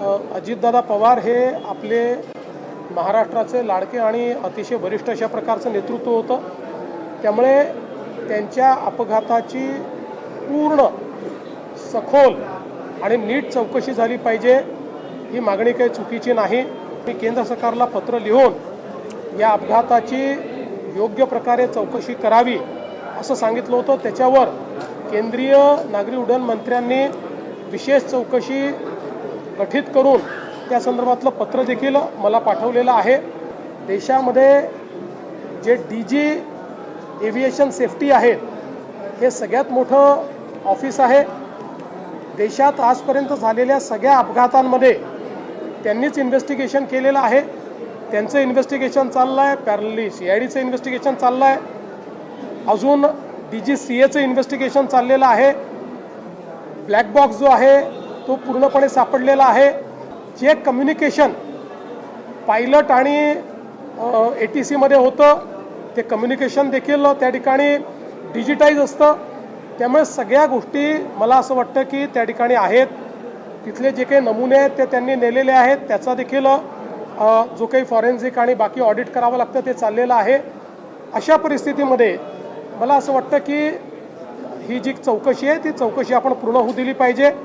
अजितदादा पवार हे आपले महाराष्ट्राचे लाडके आणि अतिशय वरिष्ठ अशा प्रकारचं नेतृत्व होतं। त्यामुळे त्यांच्या अपघाताची पूर्ण सखोल आणि नीट चौकशी झाली पाहिजे, ही मागणी काही चुकीची नाही। मी केंद्र सरकारला पत्र लिहून या अपघाताची योग्य प्रकारे चौकशी करावी असं सांगितलं होतं। त्याच्यावर केंद्रीय नागरी उड्डाण मंत्र्यांनी विशेष चौकशी गठीत करून त्या संदर्भातलं पत्र देखील मला पाठवलेलं आहे। देशामध्ये जे DG एव्हिएशन सेफ्टी आहेत, हे सगळ्यात मोठं ऑफिस आहे। देशात आजपर्यंत झालेल्या सगळ्या अपघातांमध्ये त्यांनीच इन्व्हेस्टिगेशन केलेलं आहे। त्यांचं इन्व्हेस्टिगेशन चाललं आहे, पॅरलली CIDचं इन्व्हेस्टिगेशन चाललं आहे, अजून DGCAचं इन्व्हेस्टिगेशन चाललेलं आहे। ब्लॅक बॉक्स जो आहे तो पूर्णपणे सापडलेला आहे। जे कम्युनिकेशन पायलट आणि ATC मध्ये होतं, ते कम्युनिकेशन देखील त्या ठिकाणी डिजिटाईज असतं। त्यामुळे सगळ्या गोष्टी मला असं वाटतं की त्या ठिकाणी आहेत। तिथले जे काही नमुने आहेत ते त्यांनी नेलेले आहेत, त्याचा देखील जो काही फॉरेन्सिक आणि बाकी ऑडिट करावं लागतं ते चाललेलं आहे। अशा परिस्थितीमध्ये मला असं वाटतं की ही जी चौकशी आहे ती चौकशी आपण पूर्ण होऊ दिली पाहिजे।